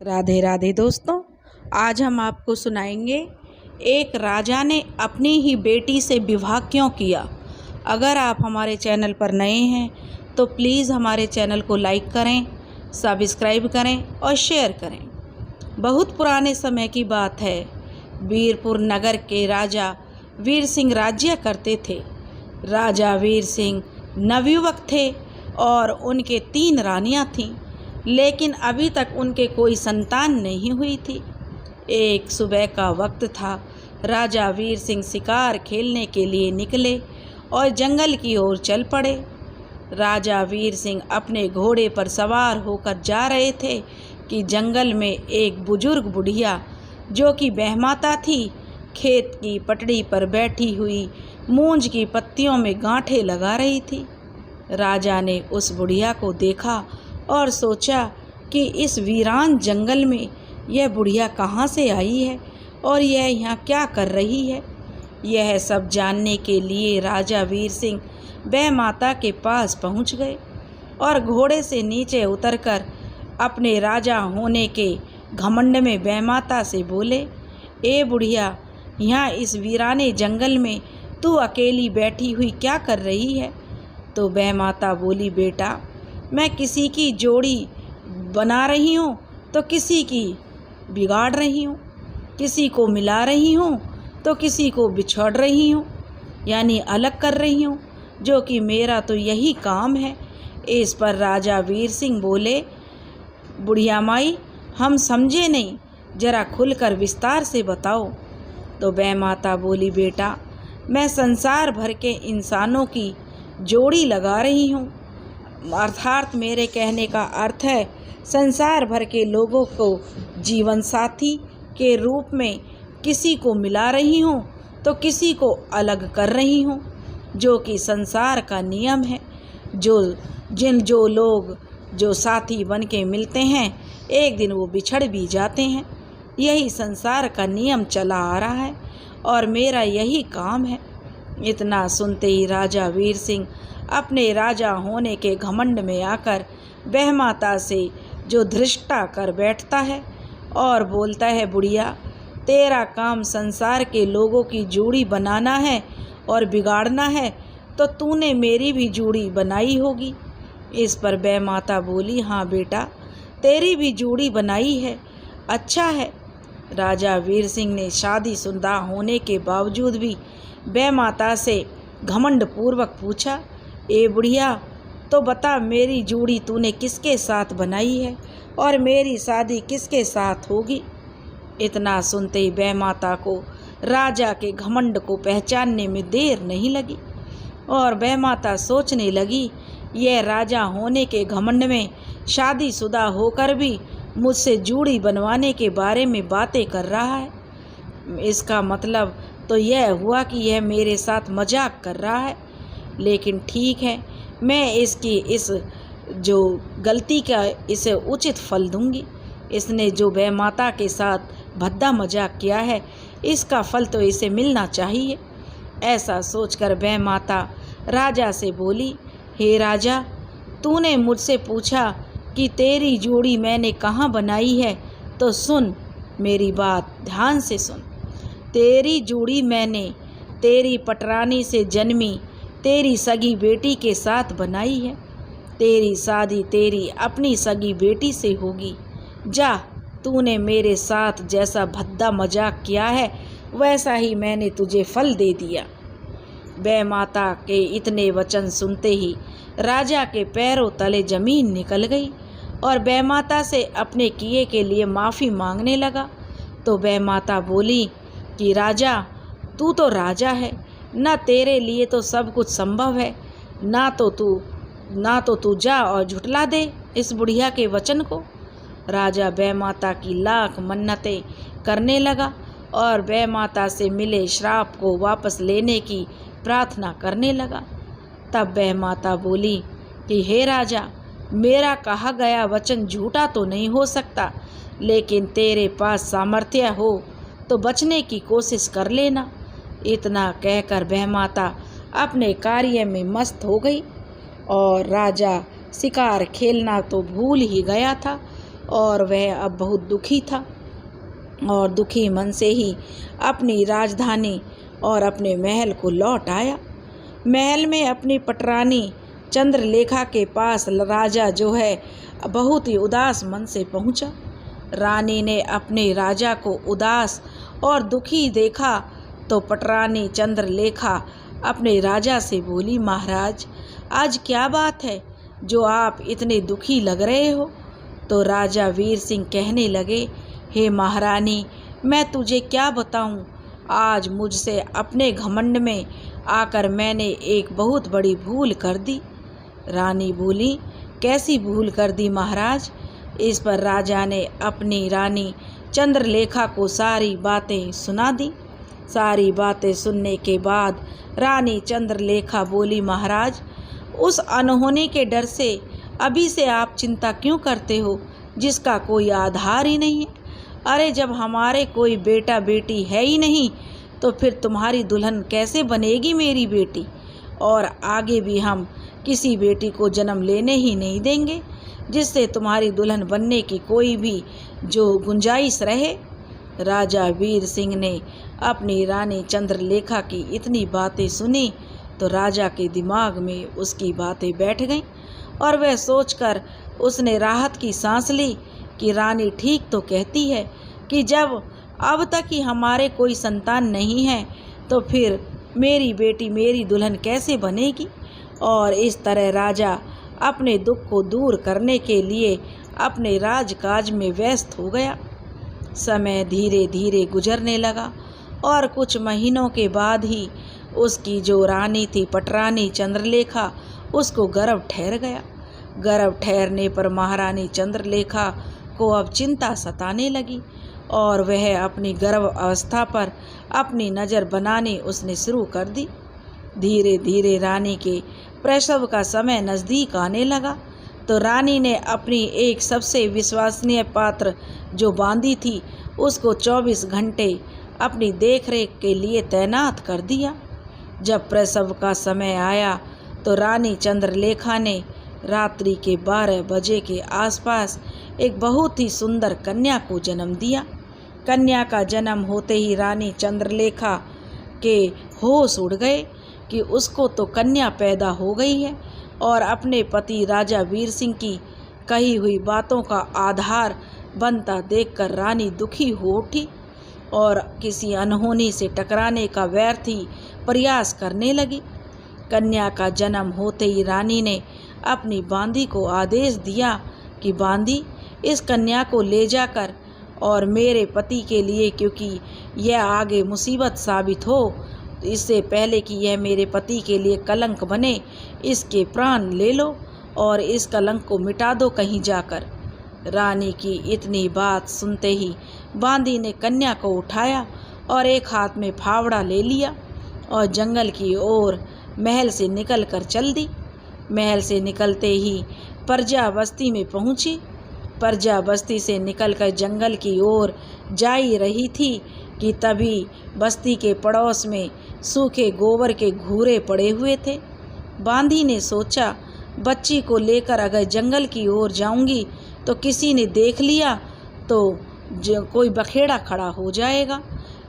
राधे राधे दोस्तों, आज हम आपको सुनाएंगे एक राजा ने अपनी ही बेटी से विवाह क्यों किया। अगर आप हमारे चैनल पर नए हैं तो प्लीज़ हमारे चैनल को लाइक करें, सब्सक्राइब करें और शेयर करें। बहुत पुराने समय की बात है। वीरपुर नगर के राजा वीर सिंह राज्य करते थे। राजा वीर सिंह नवयुवक थे और उनके 3 रानियां थीं, लेकिन अभी तक उनके कोई संतान नहीं हुई थी। एक सुबह का वक्त था। राजा वीर सिंह शिकार खेलने के लिए निकले और जंगल की ओर चल पड़े। राजा वीर सिंह अपने घोड़े पर सवार होकर जा रहे थे कि जंगल में एक बुजुर्ग बुढ़िया, जो कि बहमाता थी, खेत की पटड़ी पर बैठी हुई मूंज की पत्तियों में गांठें लगा रही थी। राजा ने उस बुढ़िया को देखा और सोचा कि इस वीरान जंगल में यह बुढ़िया कहाँ से आई है और यह यहाँ क्या कर रही है। यह सब जानने के लिए राजा वीर सिंह बहमाता के पास पहुँच गए और घोड़े से नीचे उतरकर अपने राजा होने के घमंड में बहमाता से बोले, ए बुढ़िया, यहाँ इस वीराने जंगल में तू अकेली बैठी हुई क्या कर रही है। तो बहमाता बोली, बेटा, मैं किसी की जोड़ी बना रही हूँ तो किसी की बिगाड़ रही हूँ, किसी को मिला रही हूँ तो किसी को बिछोड़ रही हूँ, यानी अलग कर रही हूँ, जो कि मेरा तो यही काम है। इस पर राजा वीर सिंह बोले, बुढ़िया माई, हम समझे नहीं, जरा खुलकर विस्तार से बताओ। तो बहमाता बोली, बेटा, मैं संसार भर के इंसानों की जोड़ी लगा रही हूँ। अर्थात मेरे कहने का अर्थ है संसार भर के लोगों को जीवन साथी के रूप में किसी को मिला रही हूँ तो किसी को अलग कर रही हूँ, जो कि संसार का नियम है। जो लोग जो साथी बन के मिलते हैं, एक दिन वो बिछड़ भी जाते हैं। यही संसार का नियम चला आ रहा है और मेरा यही काम है। इतना सुनते ही राजा वीर सिंह अपने राजा होने के घमंड में आकर बहमाता से जो धृष्टा कर बैठता है और बोलता है, बुढ़िया, तेरा काम संसार के लोगों की जोड़ी बनाना है और बिगाड़ना है, तो तूने मेरी भी जोड़ी बनाई होगी। इस पर बहमाता बोली, हाँ बेटा, तेरी भी जोड़ी बनाई है, अच्छा है। राजा वीर सिंह ने शादीशुदा होने के बावजूद भी बहमाता से घमंड पूर्वक पूछा, ए बुढ़िया, तो बता, मेरी जोड़ी तूने किसके साथ बनाई है और मेरी शादी किसके साथ होगी। इतना सुनते ही बहमाता को राजा के घमंड को पहचानने में देर नहीं लगी और बहमाता सोचने लगी, यह राजा होने के घमंड में शादीशुदा होकर भी मुझसे जोड़ी बनवाने के बारे में बातें कर रहा है। इसका मतलब तो यह हुआ कि यह मेरे साथ मजाक कर रहा है। लेकिन ठीक है, मैं इसकी इस जो गलती का इसे उचित फल दूंगी। इसने जो बहमाता के साथ भद्दा मजाक किया है, इसका फल तो इसे मिलना चाहिए। ऐसा सोचकर बहमाता राजा से बोली, हे राजा, तूने मुझसे पूछा कि तेरी जोड़ी मैंने कहाँ बनाई है, तो सुन, मेरी बात ध्यान से सुन। तेरी जोड़ी मैंने तेरी पटरानी से जन्मी तेरी सगी बेटी के साथ बनाई है। तेरी शादी तेरी अपनी सगी बेटी से होगी। जा, तूने मेरे साथ जैसा भद्दा मजाक किया है, वैसा ही मैंने तुझे फल दे दिया। बहमाता के इतने वचन सुनते ही राजा के पैरों तले जमीन निकल गई और बहमाता से अपने किए के लिए माफ़ी मांगने लगा। तो बहमाता बोली कि राजा, तू तो राजा है, न तेरे लिए तो सब कुछ संभव है, ना तो तू जा और झुठला दे इस बुढ़िया के वचन को। राजा बहमाता की लाख मन्नतें करने लगा और बहमाता से मिले श्राप को वापस लेने की प्रार्थना करने लगा। तब बहमाता बोली कि हे राजा, मेरा कहा गया वचन झूठा तो नहीं हो सकता, लेकिन तेरे पास सामर्थ्य हो तो बचने की कोशिश कर लेना। इतना कहकर बहमाता अपने कार्य में मस्त हो गई और राजा शिकार खेलना तो भूल ही गया था और वह अब बहुत दुखी था और दुखी मन से ही अपनी राजधानी और अपने महल को लौट आया। महल में अपनी पटरानी चंद्रलेखा के पास राजा जो है बहुत ही उदास मन से पहुंचा। रानी ने अपने राजा को उदास और दुखी देखा तो पटरानी चंद्रलेखा अपने राजा से बोली, महाराज आज क्या बात है जो आप इतने दुखी लग रहे हो। तो राजा वीर सिंह कहने लगे, हे महारानी मैं तुझे क्या बताऊं, आज मुझसे अपने घमंड में आकर मैंने एक बहुत बड़ी भूल कर दी। रानी बोली, कैसी भूल कर दी महाराज। इस पर राजा ने अपनी रानी चंद्रलेखा को सारी बातें सुना दी। सारी बातें सुनने के बाद रानी चंद्रलेखा बोली, महाराज उस अनहोनी के डर से अभी से आप चिंता क्यों करते हो जिसका कोई आधार ही नहीं है। अरे जब हमारे कोई बेटा बेटी है ही नहीं तो फिर तुम्हारी दुल्हन कैसे बनेगी मेरी बेटी, और आगे भी हम किसी बेटी को जन्म लेने ही नहीं देंगे जिससे तुम्हारी दुल्हन बनने की कोई भी जो गुंजाइश रहे। राजा वीर सिंह ने अपनी रानी चंद्रलेखा की इतनी बातें सुनी तो राजा के दिमाग में उसकी बातें बैठ गईं और वह सोचकर उसने राहत की सांस ली कि रानी ठीक तो कहती है कि जब अब तक ही हमारे कोई संतान नहीं है तो फिर मेरी बेटी मेरी दुल्हन कैसे बनेगी। और इस तरह राजा अपने दुख को दूर करने के लिए अपने राजकाज में व्यस्त हो गया। समय धीरे धीरे गुजरने लगा और कुछ महीनों के बाद ही उसकी जो रानी थी पटरानी चंद्रलेखा उसको गर्भ ठहर गया। गर्भ ठहरने पर महारानी चंद्रलेखा को अब चिंता सताने लगी और वह अपनी गर्भ अवस्था पर अपनी नज़र बनानी उसने शुरू कर दी। धीरे धीरे रानी के प्रसव का समय नज़दीक आने लगा तो रानी ने अपनी एक सबसे विश्वसनीय पात्र जो बांदी थी उसको 24 घंटे अपनी देखरेख के लिए तैनात कर दिया। जब प्रसव का समय आया तो रानी चंद्रलेखा ने रात्रि के 12 बजे के आसपास एक बहुत ही सुंदर कन्या को जन्म दिया। कन्या का जन्म होते ही रानी चंद्रलेखा के होश उड़ गए कि उसको तो कन्या पैदा हो गई है, और अपने पति राजा वीर सिंह की कही हुई बातों का आधार बनता देखकर रानी दुखी हो उठी और किसी अनहोनी से टकराने का व्यर्थ ही प्रयास करने लगी। कन्या का जन्म होते ही रानी ने अपनी बांदी को आदेश दिया कि बांदी इस कन्या को ले जाकर और मेरे पति के लिए, क्योंकि यह आगे मुसीबत साबित हो, इससे पहले कि यह मेरे पति के लिए कलंक बने, इसके प्राण ले लो और इस कलंक को मिटा दो कहीं जाकर। रानी की इतनी बात सुनते ही बांदी ने कन्या को उठाया और एक हाथ में फावड़ा ले लिया और जंगल की ओर महल से निकल कर चल दी। महल से निकलते ही प्रजा बस्ती में पहुंची। प्रजा बस्ती से निकलकर जंगल की ओर जा ही रही थी कि तभी बस्ती के पड़ोस में सूखे गोबर के घूरे पड़े हुए थे। बांदी ने सोचा, बच्ची को लेकर अगर जंगल की ओर जाऊंगी तो किसी ने देख लिया तो कोई बखेड़ा खड़ा हो जाएगा।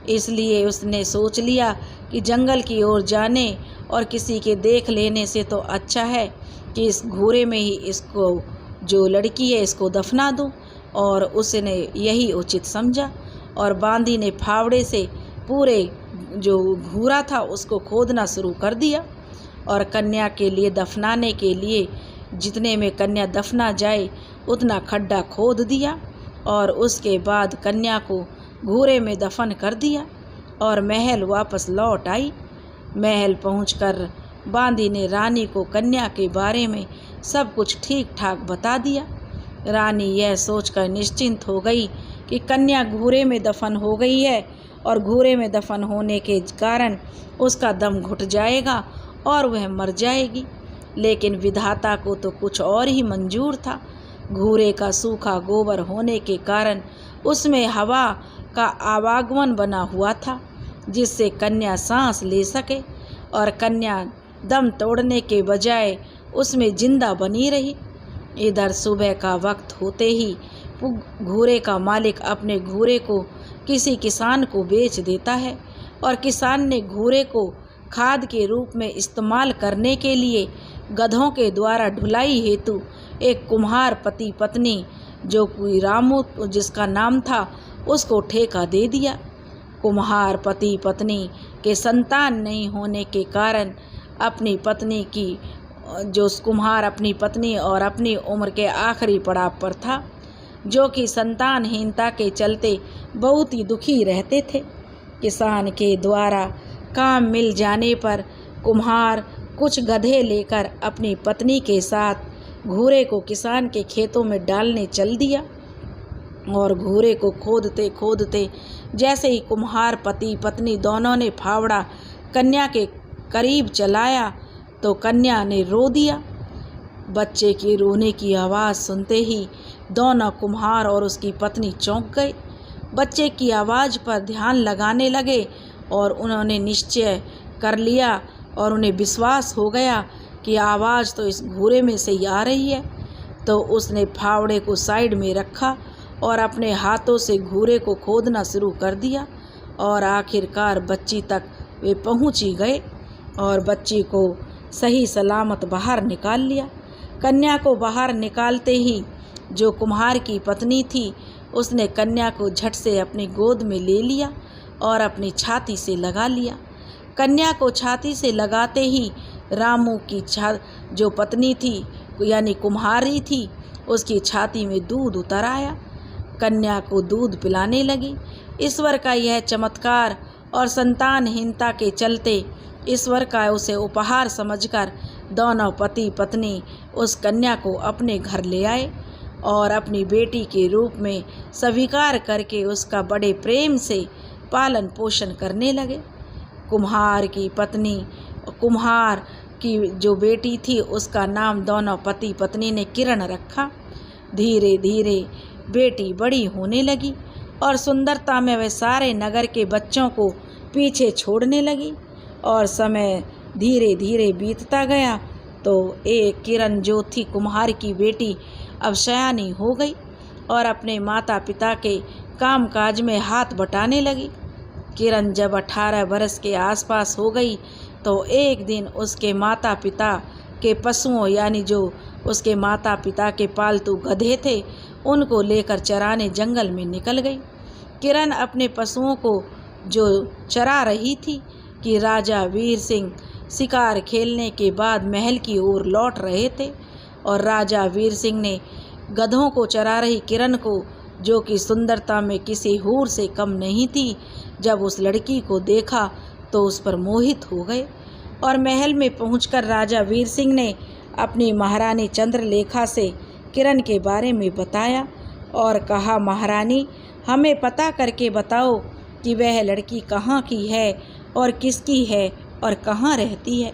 इसलिए उसने सोच लिया कि जंगल की ओर जाने और किसी के देख लेने से तो अच्छा है कि इस घूरे में ही इसको जो लड़की है इसको दफना दूं, और उसने यही उचित समझा और बांदी ने फावड़े से पूरे जो घूरा था उसको खोदना शुरू कर दिया और कन्या के लिए दफनाने के लिए जितने में कन्या दफना जाए उतना खड्डा खोद दिया और उसके बाद कन्या को घूरे में दफन कर दिया और महल वापस लौट आई। महल पहुंचकर बांदी ने रानी को कन्या के बारे में सब कुछ ठीक ठाक बता दिया। रानी यह सोचकर निश्चिंत हो गई कि कन्या घूरे में दफन हो गई है और घूरे में दफन होने के कारण उसका दम घुट जाएगा और वह मर जाएगी। लेकिन विधाता को तो कुछ और ही मंजूर था। घूरे का सूखा गोबर होने के कारण उसमें हवा का आवागमन बना हुआ था जिससे कन्या सांस ले सके, और कन्या दम तोड़ने के बजाय उसमें जिंदा बनी रही। इधर सुबह का वक्त होते ही घूरे का मालिक अपने घूरे को किसी किसान को बेच देता है और किसान ने घूरे को खाद के रूप में इस्तेमाल करने के लिए गधों के द्वारा ढुलाई हेतु एक कुम्हार पति पत्नी जो कोई रामू जिसका नाम था उसको ठेका दे दिया। कुम्हार पति पत्नी के संतान नहीं होने के कारण अपनी पत्नी की जो कुम्हार अपनी पत्नी और अपनी उम्र के आखिरी पड़ाव पर था, जो कि संतानहीनता के चलते बहुत ही दुखी रहते थे। किसान के द्वारा काम मिल जाने पर कुम्हार कुछ गधे लेकर अपनी पत्नी के साथ घूरे को किसान के खेतों में डालने चल दिया और घूरे को खोदते खोदते जैसे ही कुम्हार पति पत्नी दोनों ने फावड़ा कन्या के करीब चलाया तो कन्या ने रो दिया। बच्चे के रोने की आवाज़ सुनते ही दोनों कुम्हार और उसकी पत्नी चौंक गए। बच्चे की आवाज़ पर ध्यान लगाने लगे और उन्होंने निश्चय कर लिया और उन्हें विश्वास हो गया कि आवाज़ तो इस घूरे में से ही आ रही है। तो उसने फावड़े को साइड में रखा और अपने हाथों से घूरे को खोदना शुरू कर दिया और आखिरकार बच्ची तक वे पहुँच ही गए और बच्ची को सही सलामत बाहर निकाल लिया। कन्या को बाहर निकालते ही जो कुम्हार की पत्नी थी उसने कन्या को झट से अपनी गोद में ले लिया और अपनी छाती से लगा लिया। कन्या को छाती से लगाते ही रामू की जो पत्नी थी यानी कुम्हारी थी उसकी छाती में दूध उतर आया। कन्या को दूध पिलाने लगी। ईश्वर का यह चमत्कार और संतानहीनता के चलते ईश्वर का उसे उपहार समझकर दोनों पति पत्नी उस कन्या को अपने घर ले आए और अपनी बेटी के रूप में स्वीकार करके उसका बड़े प्रेम से पालन पोषण करने लगे। कुम्हार की पत्नी कुम्हार की जो बेटी थी उसका नाम दोनों पति पत्नी ने किरण रखा। धीरे धीरे बेटी बड़ी होने लगी और सुंदरता में वह सारे नगर के बच्चों को पीछे छोड़ने लगी और समय धीरे धीरे बीतता गया तो एक किरण जो थी कुम्हार की बेटी अब सयानी हो गई और अपने माता पिता के कामकाज में हाथ बटाने लगी। किरण जब 18 वर्ष के आसपास हो गई तो एक दिन उसके माता पिता के पशुओं यानी जो उसके माता पिता के पालतू गधे थे उनको लेकर चराने जंगल में निकल गई। किरण अपने पशुओं को जो चरा रही थी कि राजा वीर सिंह शिकार खेलने के बाद महल की ओर लौट रहे थे और राजा वीर सिंह ने गधों को चरा रही किरण को जो कि सुंदरता में किसी हूर से कम नहीं थी, जब उस लड़की को देखा तो उस पर मोहित हो गए और महल में पहुंचकर राजा वीर सिंह ने अपनी महारानी चंद्रलेखा से किरण के बारे में बताया और कहा, महारानी हमें पता करके बताओ कि वह लड़की कहाँ की है और किसकी है और कहाँ रहती है।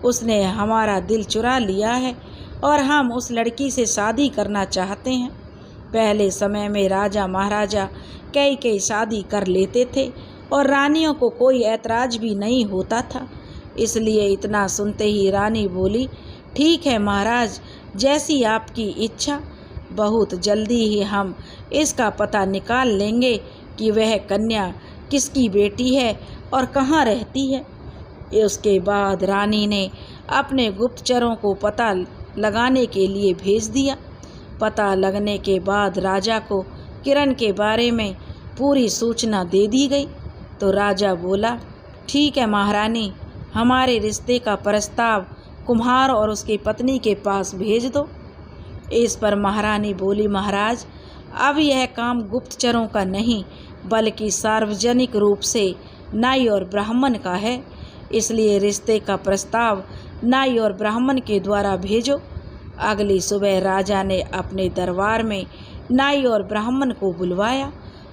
उसने हमारा दिल चुरा लिया है और हम उस लड़की से शादी करना चाहते हैं। पहले समय में राजा महाराजा कई शादी कर लेते थे और रानियों को कोई ऐतराज भी नहीं होता था। इसलिए इतना सुनते ही रानी बोली, ठीक है महाराज, जैसी आपकी इच्छा। बहुत जल्दी ही हम इसका पता निकाल लेंगे कि वह कन्या किसकी बेटी है और कहाँ रहती है। उसके बाद रानी ने अपने गुप्तचरों को पता लगाने के लिए भेज दिया। पता लगने के बाद राजा को किरण के बारे में पूरी सूचना दे दी गई। तो राजा बोला, ठीक है महारानी, हमारे रिश्ते का प्रस्ताव कुम्हार और उसकी पत्नी के पास भेज दो। इस पर महारानी बोली, महाराज अब यह काम गुप्तचरों का नहीं बल्कि सार्वजनिक रूप से नाई और ब्राह्मण का है, इसलिए रिश्ते का प्रस्ताव नाई और ब्राह्मण के द्वारा भेजो। अगली सुबह राजा ने अपने दरबार में नाई और ब्राह्मण को बुलवाया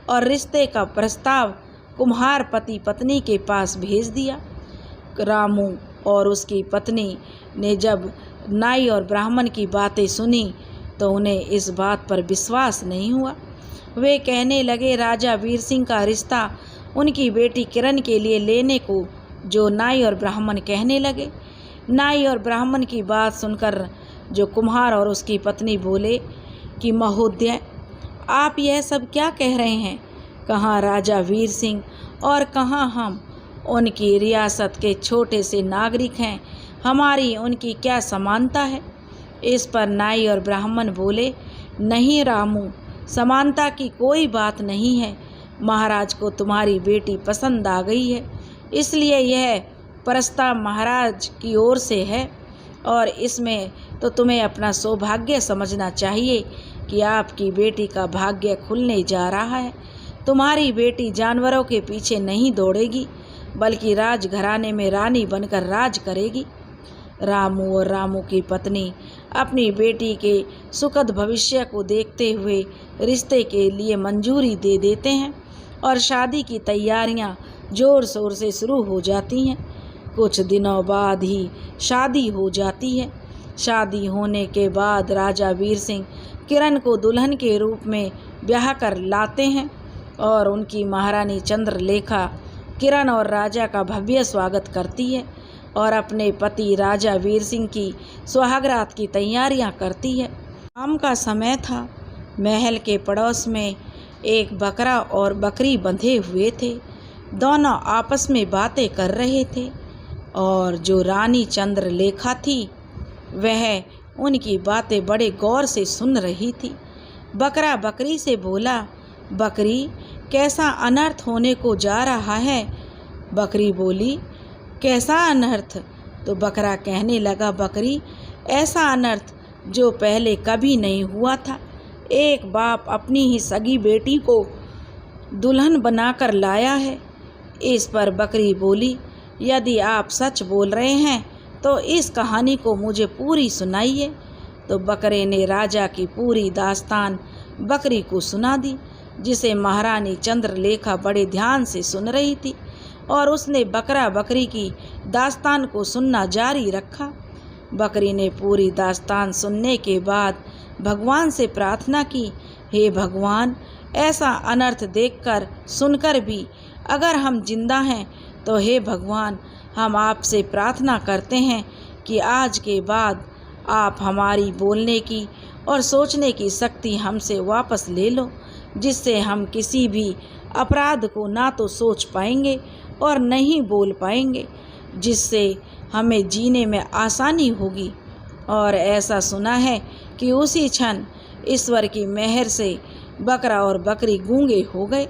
और रिश्ते का प्रस्ताव कुम्हार पति पत्नी के पास भेज दिया। रामू और उसकी पत्नी ने जब नाई और ब्राह्मण की बातें सुनी तो उन्हें इस बात पर विश्वास नहीं हुआ। वे कहने लगे, राजा वीर सिंह का रिश्ता उनकी बेटी किरण के लिए लेने को जो नाई और ब्राह्मण कहने लगे। नाई और ब्राह्मण की बात सुनकर जो कुम्हार और उसकी पत्नी बोले कि महोदय, आप यह सब क्या कह रहे हैं? कहाँ राजा वीर सिंह और कहाँ हम? उनकी रियासत के छोटे से नागरिक हैं, हमारी उनकी क्या समानता है? इस पर नाई और ब्राह्मण बोले, नहीं रामू, समानता की कोई बात नहीं है। महाराज को तुम्हारी बेटी पसंद आ गई है, इसलिए यह प्रस्ताव महाराज की ओर से है, और इसमें तो तुम्हें अपना सौभाग्य समझना चाहिए कि आपकी बेटी का भाग्य खुलने जा रहा है। तुम्हारी बेटी जानवरों के पीछे नहीं दौड़ेगी, बल्कि राजघराने में रानी बनकर राज करेगी। रामू और रामू की पत्नी अपनी बेटी के सुखद भविष्य को देखते हुए रिश्ते के लिए मंजूरी दे देते हैं और शादी की तैयारियां जोर शोर से शुरू हो जाती हैं। कुछ दिनों बाद ही शादी हो जाती है। शादी होने के बाद राजा वीर सिंह किरण को दुल्हन के रूप में ब्याह कर लाते हैं और उनकी महारानी चंद्रलेखा किरण और राजा का भव्य स्वागत करती है और अपने पति राजा वीर सिंह की सुहागरात की तैयारियां करती है। शाम का समय था। महल के पड़ोस में एक बकरा और बकरी बंधे हुए थे। दोनों आपस में बातें कर रहे थे और जो रानी चंद्रलेखा थी वह उनकी बातें बड़े गौर से सुन रही थी। बकरा बकरी से बोला, बकरी, कैसा अनर्थ होने को जा रहा है? बकरी बोली, कैसा अनर्थ? तो बकरा कहने लगा, बकरी, ऐसा अनर्थ जो पहले कभी नहीं हुआ था। एक बाप अपनी ही सगी बेटी को दुल्हन बनाकर लाया है। इस पर बकरी बोली, यदि आप सच बोल रहे हैं तो इस कहानी को मुझे पूरी सुनाइए। तो बकरे ने राजा की पूरी दास्तान बकरी को सुना दी, जिसे महारानी चंद्रलेखा बड़े ध्यान से सुन रही थी, और उसने बकरा बकरी की दास्तान को सुनना जारी रखा। बकरी ने पूरी दास्तान सुनने के बाद भगवान से प्रार्थना की, हे भगवान, ऐसा अनर्थ देखकर सुनकर भी अगर हम जिंदा हैं तो हे भगवान, हम आपसे प्रार्थना करते हैं कि आज के बाद आप हमारी बोलने की और सोचने की शक्ति हमसे वापस ले लो, जिससे हम किसी भी अपराध को ना तो सोच पाएंगे और नहीं बोल पाएंगे, जिससे हमें जीने में आसानी होगी। और ऐसा सुना है कि उसी क्षण ईश्वर की मेहर से बकरा और बकरी गूंगे हो गए।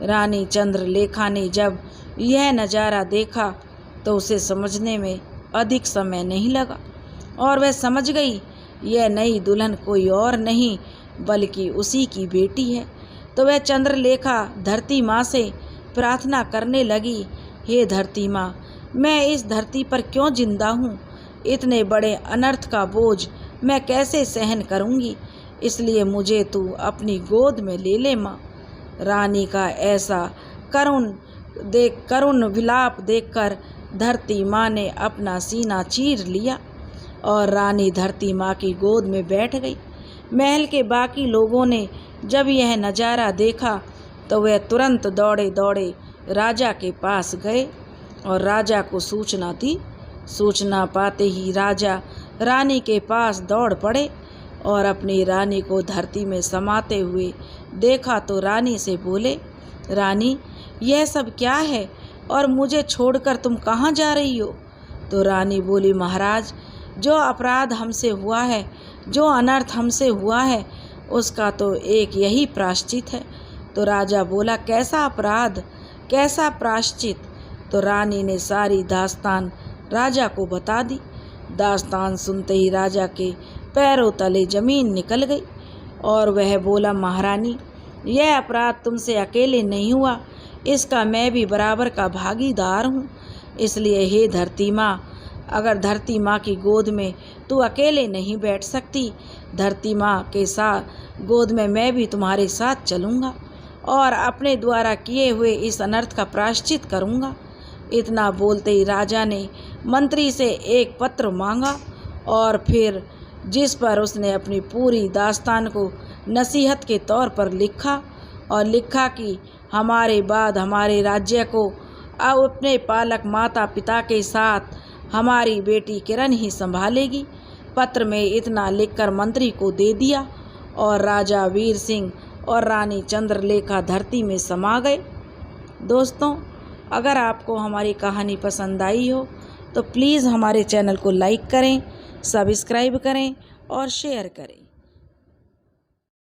रानी चंद्रलेखा ने जब यह नज़ारा देखा तो उसे समझने में अधिक समय नहीं लगा और वह समझ गई यह नई दुल्हन कोई और नहीं बल्कि उसी की बेटी है। तो वह चंद्रलेखा धरती माँ से प्रार्थना करने लगी, हे धरती माँ, मैं इस धरती पर क्यों जिंदा हूँ? इतने बड़े अनर्थ का बोझ मैं कैसे सहन करूँगी? इसलिए मुझे तू अपनी गोद में ले ले माँ। रानी का ऐसा करुण विलाप देखकर धरती माँ ने अपना सीना चीर लिया और रानी धरती माँ की गोद में बैठ गई। महल के बाकी लोगों ने जब यह नज़ारा देखा तो वे तुरंत दौड़े दौड़े राजा के पास गए और राजा को सूचना दी। सूचना पाते ही राजा रानी के पास दौड़ पड़े और अपनी रानी को धरती में समाते हुए देखा तो रानी से बोले, रानी, यह सब क्या है और मुझे छोड़कर तुम कहाँ जा रही हो? तो रानी बोली, महाराज, जो अपराध हमसे हुआ है, जो अनर्थ हमसे हुआ है, उसका तो एक यही प्रायश्चित है। तो राजा बोला, कैसा अपराध, कैसा प्रायश्चित? तो रानी ने सारी दास्तान राजा को बता दी। दास्तान सुनते ही राजा के पैरों तले जमीन निकल गई और वह बोला, महारानी, यह अपराध तुमसे अकेले नहीं हुआ, इसका मैं भी बराबर का भागीदार हूँ। इसलिए हे धरती माँ, अगर धरती माँ की गोद में तू अकेले नहीं बैठ सकती, धरती माँ के साथ गोद में मैं भी तुम्हारे साथ चलूँगा और अपने द्वारा किए हुए इस अनर्थ का प्रायश्चित करूँगा। इतना बोलते ही राजा ने मंत्री से एक पत्र मांगा और फिर जिस पर उसने अपनी पूरी दास्तान को नसीहत के तौर पर लिखा और लिखा कि हमारे बाद हमारे राज्य को अपने पालक माता पिता के साथ हमारी बेटी किरण ही संभालेगी। पत्र में इतना लिखकर मंत्री को दे दिया और राजा वीर सिंह और रानी चंद्रलेखा धरती में समा गए। दोस्तों, अगर आपको हमारी कहानी पसंद आई हो तो प्लीज़ हमारे चैनल को लाइक करें, सब्सक्राइब करें और शेयर करें।